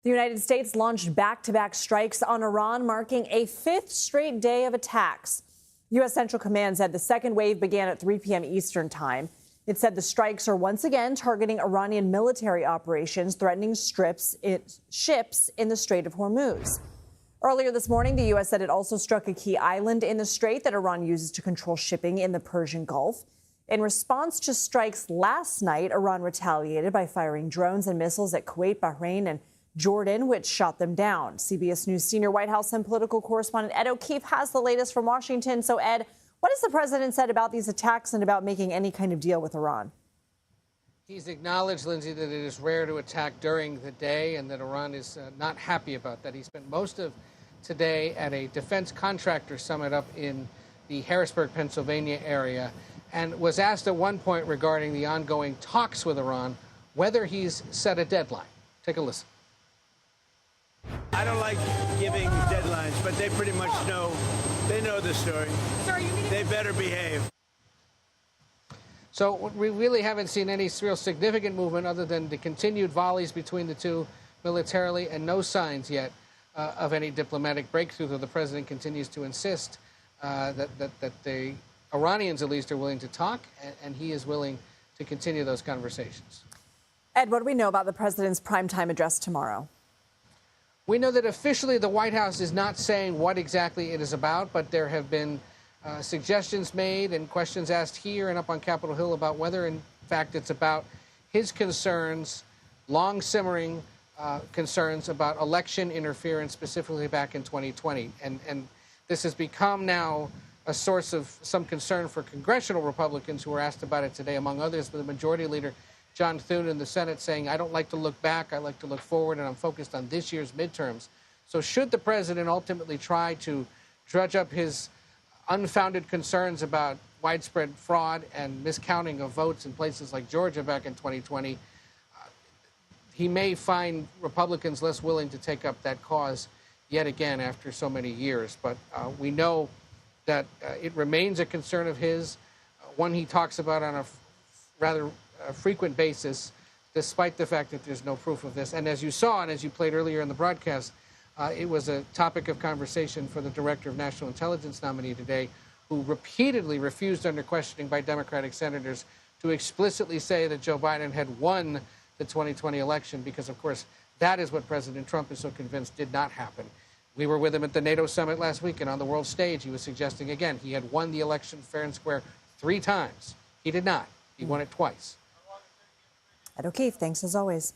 The United States launched back-to-back strikes on Iran, marking a fifth straight day of attacks. U.S. Central Command said the second wave began at 3 p.m. Eastern Time. It said the strikes are once again targeting Iranian military operations, threatening ships in the Strait of Hormuz. Earlier this morning, the U.S. said it also struck a key island in the strait that Iran uses to control shipping in the Persian Gulf. In response to strikes last night, Iran retaliated by firing drones and missiles at Kuwait, Bahrain, and Jordan, which shot them down. CBS News senior White House and political correspondent Ed O'Keefe has the latest from Washington. So, Ed, what has the president said about these attacks and about making any kind of deal with Iran? He's acknowledged, Lindsay, that it is rare to attack during the day and that Iran is not happy about that. He spent most of today at a defense contractor summit up in the Harrisburg, Pennsylvania area, and was asked at one point regarding the ongoing talks with Iran whether he's set a deadline. Take a listen. I don't like giving deadlines, but they pretty much know. They know the story. They better behave. So we really haven't seen any real significant movement other than the continued volleys between the two militarily and no signs yet of any diplomatic breakthrough, though the president continues to insist that the Iranians at least are willing to talk, and he is willing to continue those conversations. Ed, what do we know about the president's primetime address tomorrow? We know that officially the White House is not saying what exactly it is about, but there have been suggestions made and questions asked here and up on Capitol Hill about whether, in fact, it's about his concerns, long simmering concerns about election interference, specifically back in 2020. And this has become now a source of some concern for congressional Republicans who were asked about it today, among others, the Majority Leader John Thune in the Senate saying, I don't like to look back, I like to look forward, and I'm focused on this year's midterms. So should the president ultimately try to drudge up his unfounded concerns about widespread fraud and miscounting of votes in places like Georgia back in 2020, he may find Republicans less willing to take up that cause yet again after so many years. But we know that it remains a concern of his, one he talks about on a rather frequent basis, despite the fact that there's no proof of this. And as you saw, and as you played earlier in the broadcast, it was a topic of conversation for the Director of National Intelligence nominee today, who repeatedly refused under questioning by Democratic senators to explicitly say that Joe Biden had won the 2020 election, because, of course, that is what President Trump is so convinced did not happen. We were with him at the NATO summit last week, and on the world stage, he was suggesting, again, he had won the election fair and square 3 times. He did not. He won it twice. Ed O'Keefe, thanks as always.